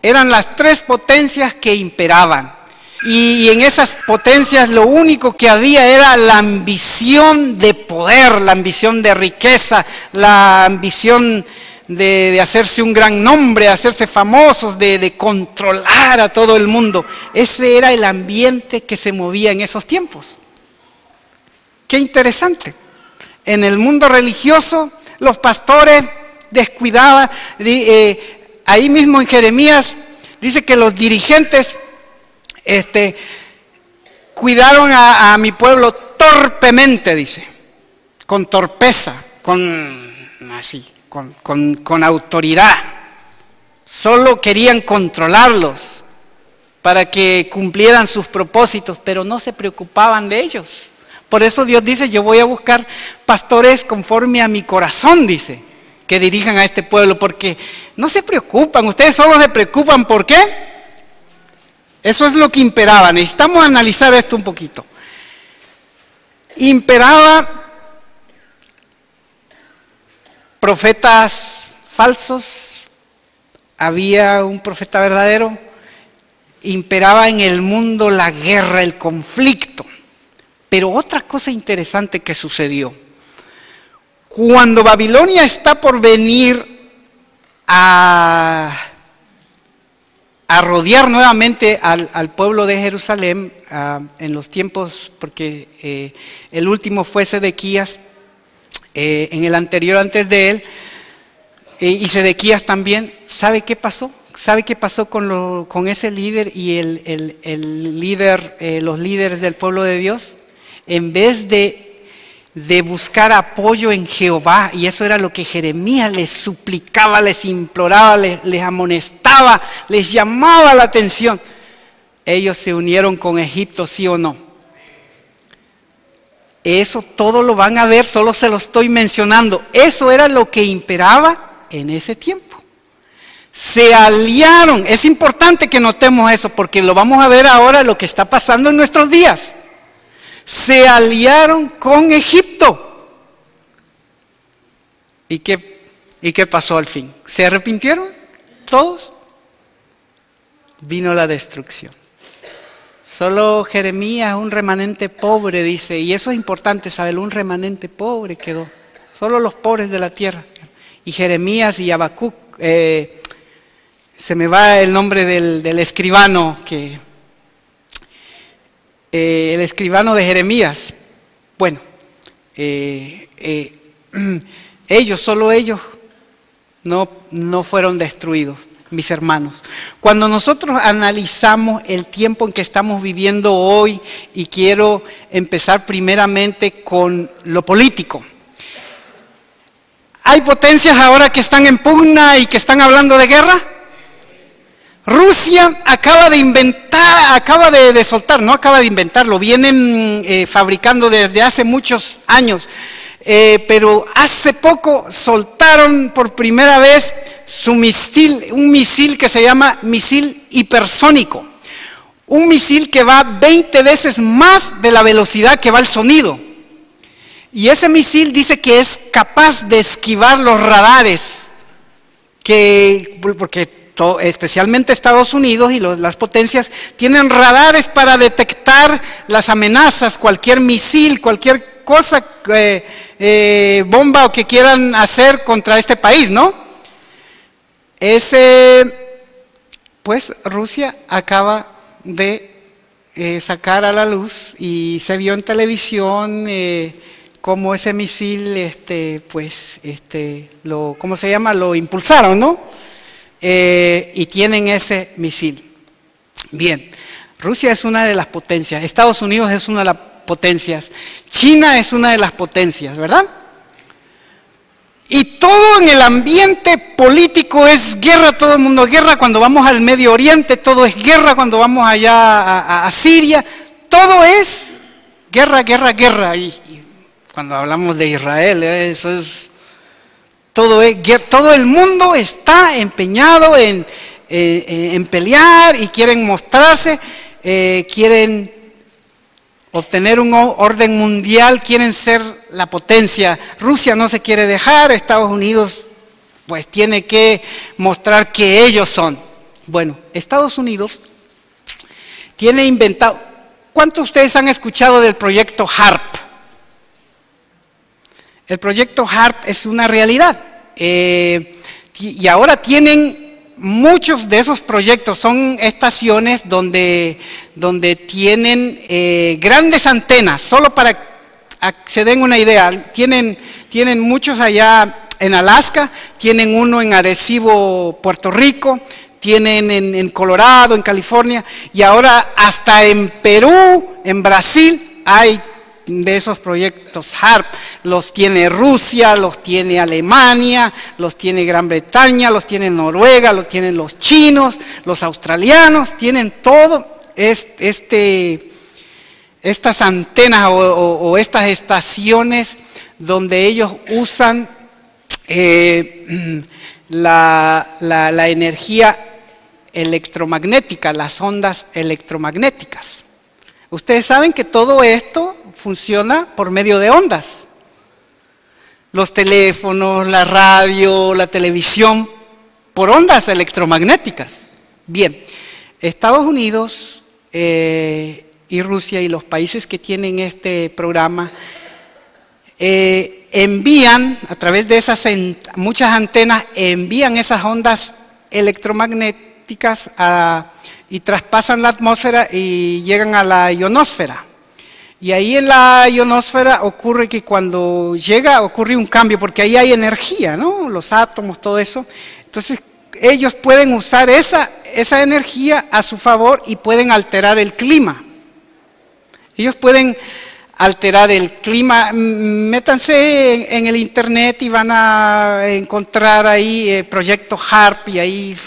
Eran las 3 potencias que imperaban. Y en esas potencias lo único que había era la ambición de poder, la ambición de riqueza, la ambición de hacerse un gran nombre, hacerse famosos, de controlar a todo el mundo. Ese era el ambiente que se movía en esos tiempos. Qué interesante. En el mundo religioso los pastores descuidaban, ahí mismo en Jeremías dice que los dirigentes cuidaron a mi pueblo torpemente, dice, con torpeza, con autoridad. Solo querían controlarlos para que cumplieran sus propósitos, pero no se preocupaban de ellos. Por eso Dios dice, yo voy a buscar pastores conforme a mi corazón, dice, que dirijan a este pueblo, porque no se preocupan, ustedes solo se preocupan, ¿por qué? Eso es lo que imperaba. Necesitamos analizar esto un poquito. Imperaba profetas falsos, había un profeta verdadero, imperaba en el mundo la guerra, el conflicto. Pero otra cosa interesante que sucedió, cuando Babilonia está por venir a rodear nuevamente al pueblo de Jerusalén, en los tiempos, porque el último fue Sedequías, en el anterior antes de él, y Sedequías también. ¿Sabe qué pasó? ¿Sabe qué pasó con ese líder y el líder, los líderes del pueblo de Dios? En vez de buscar apoyo en Jehová, y eso era lo que Jeremías les suplicaba, les imploraba, les amonestaba, les llamaba la atención, ellos se unieron con Egipto, ¿sí o no? Eso todo lo van a ver, solo se lo estoy mencionando. Eso era lo que imperaba en ese tiempo. Se aliaron. Es importante que notemos eso, porque lo vamos a ver ahora lo que está pasando en nuestros días. Se aliaron con Egipto. ¿Y qué pasó al fin? ¿Se arrepintieron todos? Vino la destrucción. Solo Jeremías, un remanente pobre, dice, y eso es importante saberlo, un remanente pobre quedó. Solo los pobres de la tierra. Y Jeremías y Habacuc, se me va el nombre del escribano, el escribano de Jeremías. Bueno, solo ellos no fueron destruidos, mis hermanos. Cuando nosotros analizamos el tiempo en que estamos viviendo hoy, y quiero empezar primeramente con lo político. ¿Hay potencias ahora que están en pugna y que están hablando de guerra? Rusia acaba de inventar, lo vienen fabricando desde hace muchos años, pero hace poco soltaron por primera vez su misil, un misil que se llama misil hipersónico, un misil que va 20 veces más de la velocidad que va el sonido. Y ese misil dice que es capaz de esquivar los radares, porque especialmente Estados Unidos y las potencias tienen radares para detectar las amenazas, cualquier misil, cualquier cosa, bomba o que quieran hacer contra este país, ¿no? Pues Rusia acaba de sacar a la luz, y se vio en televisión cómo ese misil, ¿cómo se llama? Lo impulsaron, ¿no? Y tienen ese misil. Bien, Rusia es una de las potencias, Estados Unidos es una de las potencias, China es una de las potencias, ¿verdad? Y todo en el ambiente político es guerra, todo el mundo es guerra. Cuando vamos al Medio Oriente, todo es guerra. Cuando vamos allá a Siria, todo es guerra, guerra, guerra. Y cuando hablamos de Israel, eso es... Todo el mundo está empeñado en pelear, y quieren mostrarse, quieren obtener un orden mundial, quieren ser la potencia. Rusia no se quiere dejar, Estados Unidos pues tiene que mostrar que ellos son. Bueno, Estados Unidos tiene inventado, ¿cuántos de ustedes han escuchado del proyecto HARP? El proyecto HARP es una realidad, y ahora tienen muchos de esos proyectos, son estaciones donde tienen grandes antenas, solo para que se den una idea. Tienen muchos allá en Alaska, tienen uno en Arecibo, Puerto Rico, tienen en Colorado, en California, y ahora hasta en Perú, en Brasil, hay de esos proyectos HARP. Los tiene Rusia, los tiene Alemania, los tiene Gran Bretaña, los tiene Noruega, los tienen los chinos, los australianos, tienen todo estas antenas o estas estaciones donde ellos usan la energía electromagnética, las ondas electromagnéticas. Ustedes saben que todo esto funciona por medio de ondas. Los teléfonos, la radio, la televisión, por ondas electromagnéticas. Bien, Estados Unidos y Rusia y los países que tienen este programa envían a través de esas muchas antenas, envían esas ondas electromagnéticas y traspasan la atmósfera y llegan a la ionosfera. Y ahí en la ionosfera ocurre que cuando llega, ocurre un cambio, porque ahí hay energía, ¿no? Los átomos, todo eso. Entonces, ellos pueden usar esa energía a su favor y pueden alterar el clima. Ellos pueden alterar el clima. Métanse en el internet y van a encontrar ahí Proyecto HAARP y ahí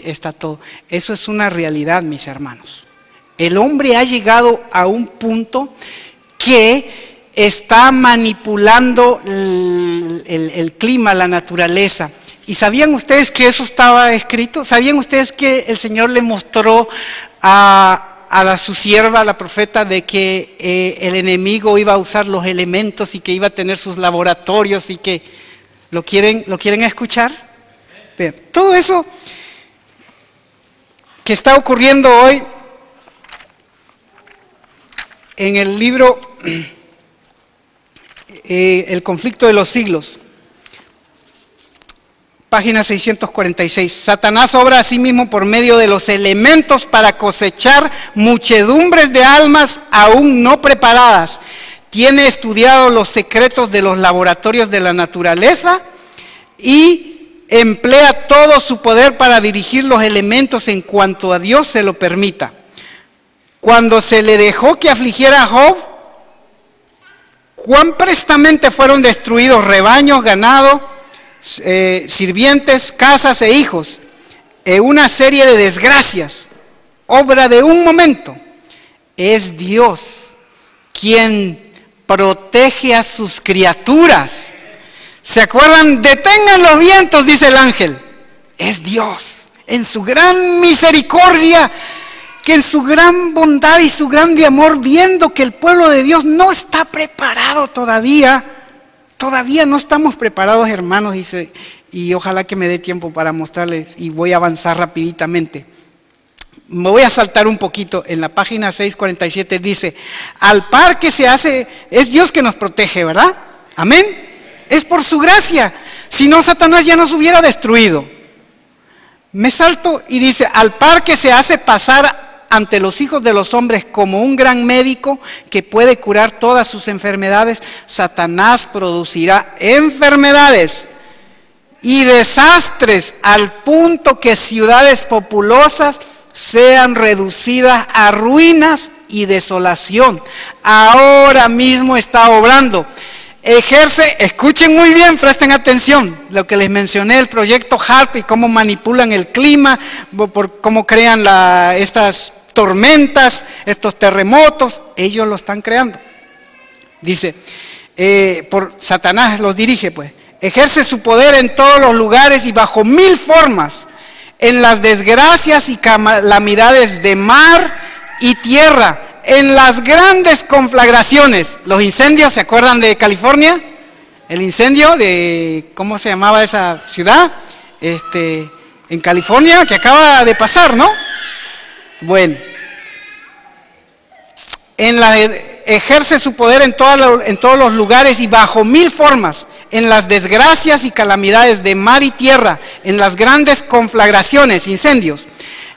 está todo. Eso es una realidad, mis hermanos. El hombre ha llegado a un punto que está manipulando el clima, la naturaleza. ¿Y sabían ustedes que eso estaba escrito? ¿Sabían ustedes que el Señor le mostró a su sierva, la profeta, de que el enemigo iba a usar los elementos y que iba a tener sus laboratorios y que lo quieren escuchar? Vean, todo eso que está ocurriendo hoy en el libro El conflicto de los siglos, página 646. Satanás obra a sí mismo por medio de los elementos para cosechar muchedumbres de almas aún no preparadas. Tiene estudiado los secretos de los laboratorios de la naturaleza y emplea todo su poder para dirigir los elementos en cuanto a Dios se lo permita. Cuando se le dejó que afligiera a Job, cuán prestamente fueron destruidos rebaños, ganado, sirvientes, casas e hijos, una serie de desgracias, obra de un momento. Es Dios quien protege a sus criaturas. ¿Se acuerdan? Detengan los vientos, dice el ángel. Es Dios, en su gran misericordia, que en su gran bondad y su grande amor, viendo que el pueblo de Dios no está preparado todavía no estamos preparados, hermanos, y ojalá que me dé tiempo para mostrarles, y voy a avanzar rapiditamente. Me voy a saltar un poquito. En la página 647 dice, al par que se hace, es Dios que nos protege, ¿verdad? Amén. Es por su gracia, si no Satanás ya nos hubiera destruido. Me salto y dice, al par que se hace pasar ante los hijos de los hombres como un gran médico que puede curar todas sus enfermedades, Satanás producirá enfermedades y desastres al punto que ciudades populosas sean reducidas a ruinas y desolación. Ahora mismo está obrando. Ejerce, escuchen muy bien, presten atención, lo que les mencioné, el proyecto HAARP y cómo manipulan el clima, por cómo crean estas tormentas, estos terremotos, ellos lo están creando. Dice, por Satanás los dirige, pues. Ejerce su poder en todos los lugares y bajo 1000 formas, en las desgracias y calamidades de mar y tierra, en las grandes conflagraciones. Los incendios, ¿se acuerdan de California? El incendio de, ¿cómo se llamaba esa ciudad? En California, que acaba de pasar, ¿no? Bueno, ejerce su poder en todos los lugares y bajo 1000 formas, en las desgracias y calamidades de mar y tierra, en las grandes conflagraciones, incendios,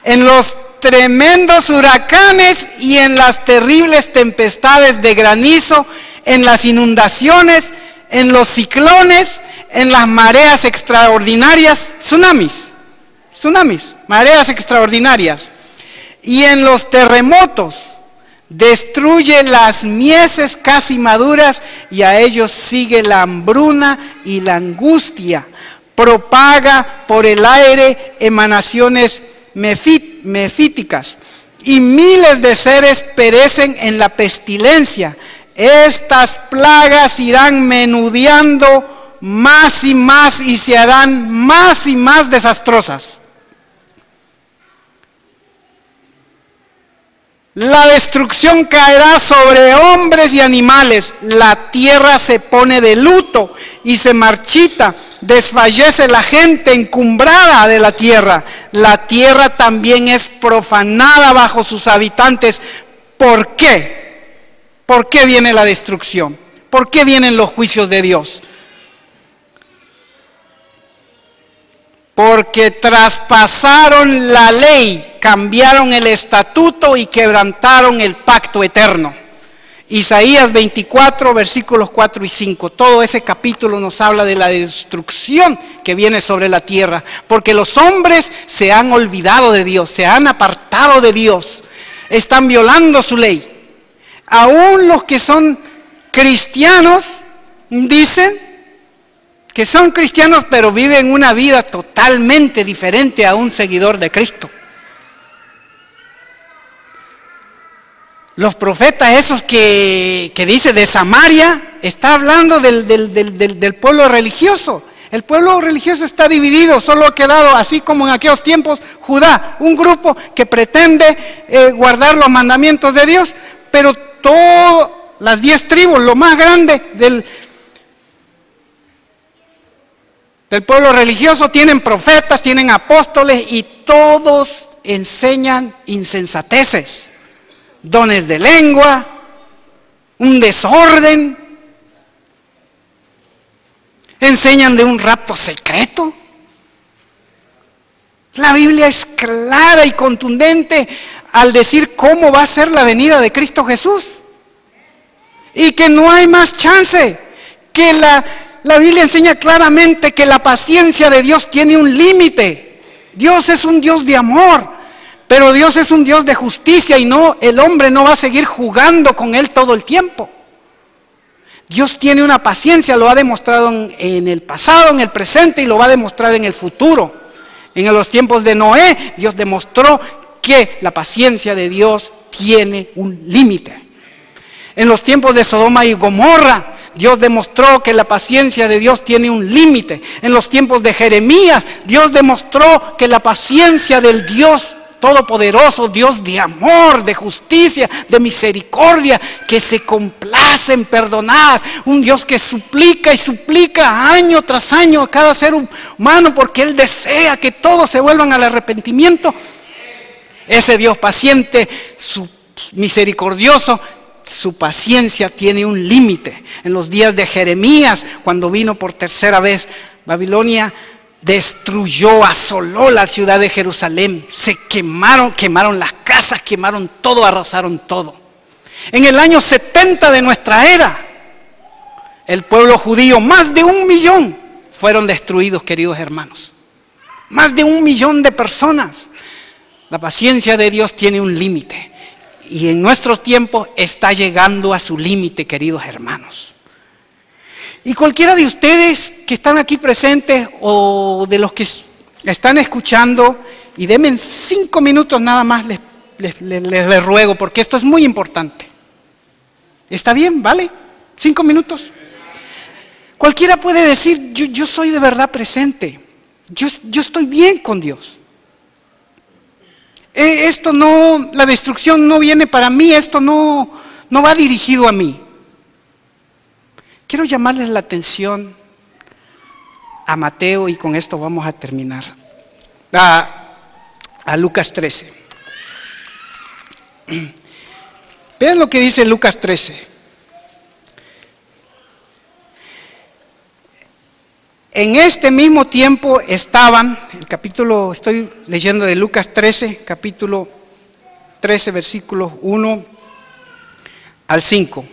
en los tremendos huracanes y en las terribles tempestades de granizo, en las inundaciones, en los ciclones, en las mareas extraordinarias, tsunamis, mareas extraordinarias, y en los terremotos. Destruye las mieses casi maduras y a ellos sigue la hambruna y la angustia. Propaga por el aire emanaciones mefíticas y miles de seres perecen en la pestilencia. Estas plagas irán menudeando más y más y se harán más y más desastrosas. La destrucción caerá sobre hombres y animales, la tierra se pone de luto y se marchita, desfallece la gente encumbrada de la tierra también es profanada bajo sus habitantes. ¿Por qué? ¿Por qué viene la destrucción? ¿Por qué vienen los juicios de Dios? Porque traspasaron la ley, cambiaron el estatuto y quebrantaron el pacto eterno. Isaías 24, versículos 4 y 5. Todo ese capítulo nos habla de la destrucción que viene sobre la tierra, porque los hombres se han olvidado de Dios, se han apartado de Dios, están violando su ley. Aún los que son cristianos dicen que son cristianos, pero viven una vida totalmente diferente a un seguidor de Cristo. Los profetas esos que dice de Samaria, está hablando del pueblo religioso. El pueblo religioso está dividido, solo ha quedado, así como en aquellos tiempos, Judá, un grupo que pretende guardar los mandamientos de Dios, pero todas las 10 tribus, lo más grande del pueblo religioso, tienen profetas, tienen apóstoles y todos enseñan insensateces. Dones de lengua, un desorden, enseñan de un rapto secreto. La Biblia es clara y contundente al decir cómo va a ser la venida de Cristo Jesús y que no hay más chance, que la Biblia enseña claramente que la paciencia de Dios tiene un límite. Dios es un Dios de amor. Pero Dios es un Dios de justicia y no, el hombre no va a seguir jugando con Él todo el tiempo. Dios tiene una paciencia, lo ha demostrado en el pasado, en el presente y lo va a demostrar en el futuro. En los tiempos de Noé, Dios demostró que la paciencia de Dios tiene un límite. En los tiempos de Sodoma y Gomorra, Dios demostró que la paciencia de Dios tiene un límite. En los tiempos de Jeremías, Dios demostró que la paciencia del Dios Todopoderoso, Dios de amor, de justicia, de misericordia, que se complace en perdonar, un Dios que suplica y suplica año tras año a cada ser humano, porque Él desea que todos se vuelvan al arrepentimiento. Ese Dios paciente, misericordioso, su paciencia tiene un límite. En los días de Jeremías, cuando vino por tercera vez, Babilonia destruyó, asoló la ciudad de Jerusalén, se quemaron las casas, quemaron todo, arrasaron todo. En el año 70 de nuestra era, el pueblo judío, más de 1 millón, fueron destruidos, queridos hermanos. Más de 1 millón de personas. La paciencia de Dios tiene un límite y en nuestros tiempos está llegando a su límite, queridos hermanos. Y cualquiera de ustedes que están aquí presentes o de los que están escuchando, y denme 5 minutos nada más, les ruego, porque esto es muy importante. ¿Está bien? ¿Vale? 5 minutos. Cualquiera puede decir, yo soy de verdad presente, yo estoy bien con Dios. Esto no, la destrucción no viene para mí, esto no va dirigido a mí. Quiero llamarles la atención a Mateo y con esto vamos a terminar. A Lucas 13. Vean lo que dice Lucas 13. En este mismo tiempo estaban, estoy leyendo de Lucas 13, capítulo 13, versículos 1 al 5.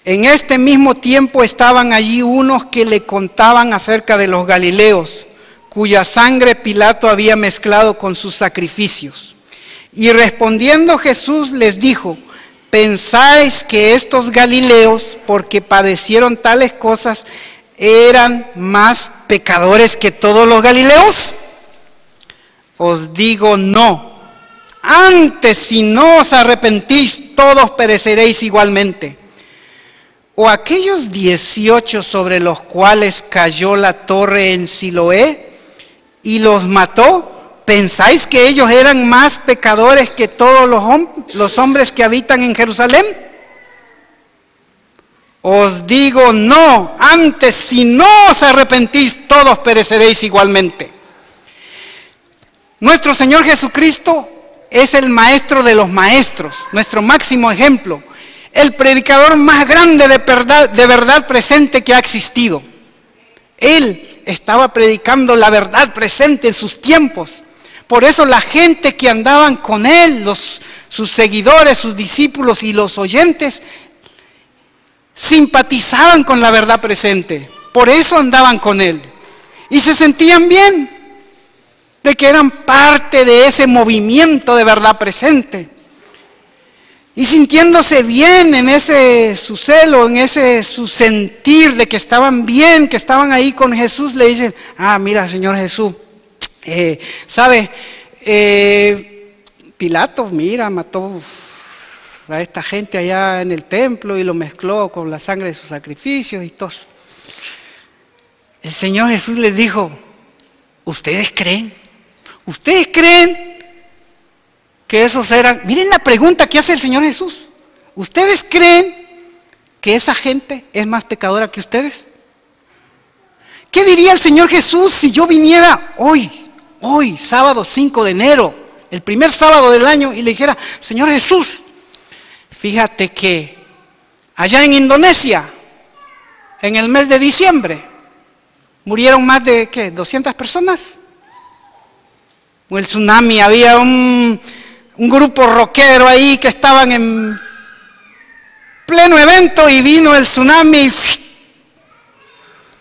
En este mismo tiempo estaban allí unos que le contaban acerca de los galileos, cuya sangre Pilato había mezclado con sus sacrificios. Y respondiendo Jesús les dijo: ¿pensáis que estos galileos, porque padecieron tales cosas, eran más pecadores que todos los galileos? Os digo no. Antes, si no os arrepentís, todos pereceréis igualmente. ¿O aquellos 18 sobre los cuales cayó la torre en Siloé y los mató, pensáis que ellos eran más pecadores que todos los hombres que habitan en Jerusalén? Os digo no, antes si no os arrepentís, todos pereceréis igualmente. Nuestro Señor Jesucristo es el maestro de los maestros, nuestro máximo ejemplo. El predicador más grande de verdad presente que ha existido. Él estaba predicando la verdad presente en sus tiempos. Por eso la gente que andaban con él, sus seguidores, sus discípulos y los oyentes simpatizaban con la verdad presente. Por eso andaban con él. Y se sentían bien de que eran parte de ese movimiento de verdad presente. Y sintiéndose bien en ese su celo, en ese su sentir de que estaban bien, que estaban ahí con Jesús, le dicen: mira, Señor Jesús, ¿sabe? Pilato, mira, mató a esta gente allá en el templo y lo mezcló con la sangre de sus sacrificios y todo. El Señor Jesús les dijo: ¿ustedes creen? ¿Ustedes creen que esos eran? Miren la pregunta que hace el Señor Jesús. ¿Ustedes creen que esa gente es más pecadora que ustedes? ¿Qué diría el Señor Jesús si yo viniera hoy, sábado 5 de enero, el primer sábado del año, y le dijera: Señor Jesús, fíjate que allá en Indonesia, en el mes de diciembre, murieron más de, ¿qué?, 200 personas. O el tsunami, había un grupo rockero ahí que estaban en pleno evento y vino el tsunami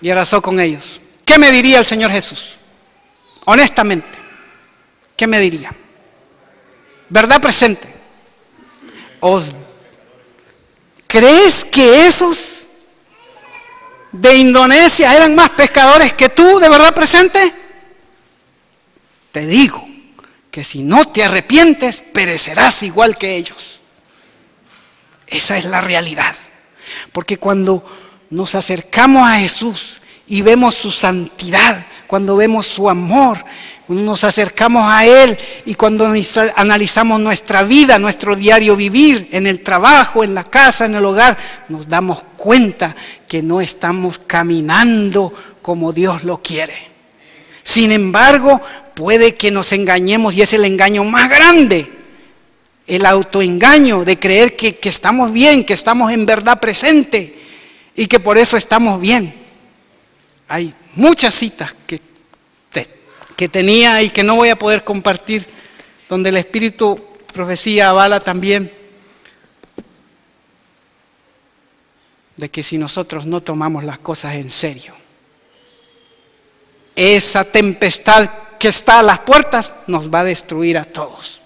y arrasó con ellos. ¿Qué me diría el Señor Jesús? Honestamente, ¿qué me diría? ¿Verdad presente? ¿Crees que esos de Indonesia eran más pecadores que tú, de verdad presente? Te digo que si no te arrepientes, perecerás igual que ellos. Esa es la realidad. Porque cuando nos acercamos a Jesús y vemos su santidad, cuando vemos su amor, cuando nos acercamos a Él y cuando analizamos nuestra vida, nuestro diario vivir, en el trabajo, en la casa, en el hogar, nos damos cuenta que no estamos caminando como Dios lo quiere. Sin embargo, puede que nos engañemos, y es el engaño más grande, el autoengaño de creer que estamos bien, que estamos en verdad presente y que por eso estamos bien. Hay muchas citas que tenía y que no voy a poder compartir, donde el Espíritu Profecía avala también de que si nosotros no tomamos las cosas en serio, esa tempestad que está a las puertas nos va a destruir a todos.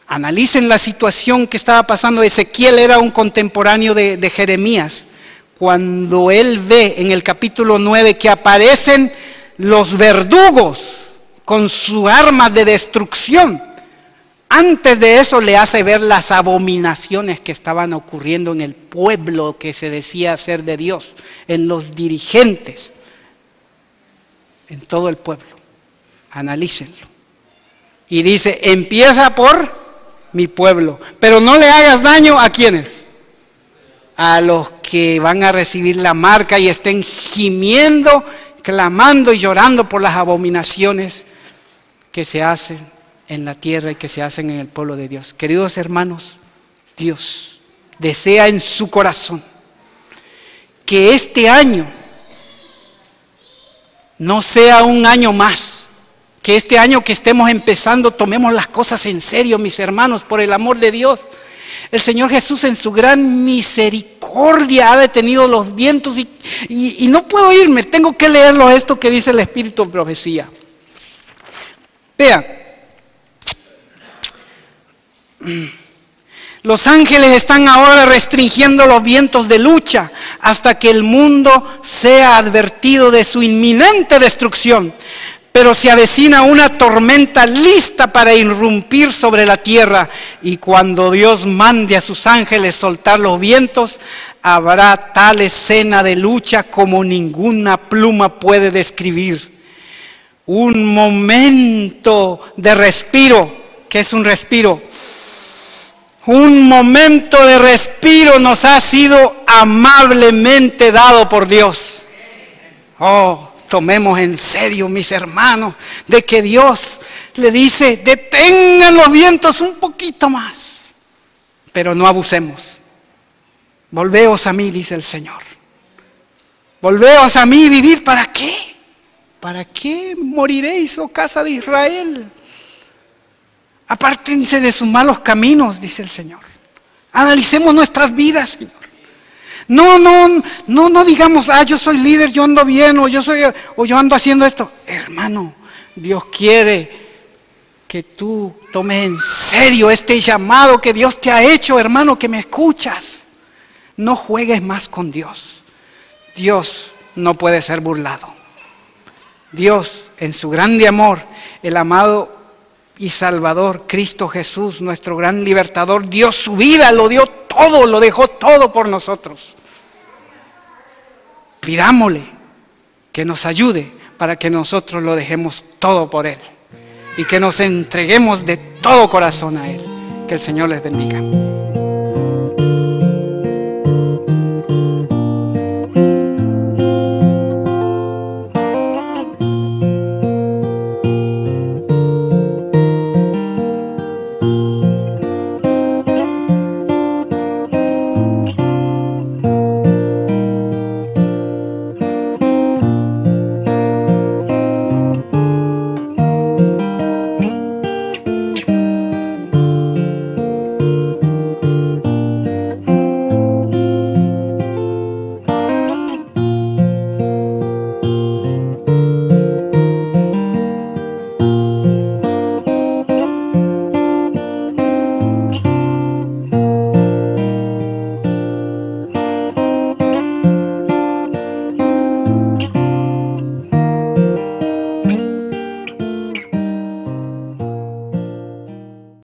Analicen la situación que estaba pasando. Ezequiel era un contemporáneo de Jeremías. Cuando él ve en el capítulo 9 que aparecen los verdugos con sus armas de destrucción, antes de eso le hace ver las abominaciones que estaban ocurriendo en el pueblo que se decía ser de Dios, en los dirigentes, en todo el pueblo. Analícenlo. Y dice: empieza por mi pueblo, pero no le hagas daño ¿a quiénes? A los que van a recibir la marca y estén gimiendo, clamando y llorando por las abominaciones que se hacen en la tierra y que se hacen en el pueblo de Dios. Queridos hermanos, Dios desea en su corazón que este año no sea un año más, que este año que estemos empezando tomemos las cosas en serio, mis hermanos, por el amor de Dios. El Señor Jesús en su gran misericordia ha detenido los vientos y no puedo irme, tengo que leerlo esto que dice el Espíritu de Profecía. Vean, los ángeles están ahora restringiendo los vientos de lucha hasta que el mundo sea advertido de su inminente destrucción. Pero se avecina una tormenta lista para irrumpir sobre la tierra, y cuando Dios mande a sus ángeles soltar los vientos, habrá tal escena de lucha como ninguna pluma puede describir. Un momento de respiro. ¿Qué es un respiro? Un momento de respiro nos ha sido amablemente dado por Dios. Oh, tomemos en serio, mis hermanos, de que Dios le dice: detengan los vientos un poquito más, pero no abusemos. Volveos a mí, dice el Señor. Volveos a mí, vivir. ¿Para qué? ¿Para qué moriréis, oh casa de Israel? Apártense de sus malos caminos, dice el Señor. Analicemos nuestras vidas, Señor. No digamos, yo soy líder, yo ando bien, o yo ando haciendo esto. Hermano, Dios quiere que tú tomes en serio este llamado que Dios te ha hecho, hermano, que me escuchas. No juegues más con Dios. Dios no puede ser burlado. Dios, en su grande amor, el amado y Salvador, Cristo Jesús, nuestro gran libertador, dio su vida, lo dio todo, lo dejó todo por nosotros. Pidámosle que nos ayude para que nosotros lo dejemos todo por Él y que nos entreguemos de todo corazón a Él. Que el Señor les bendiga.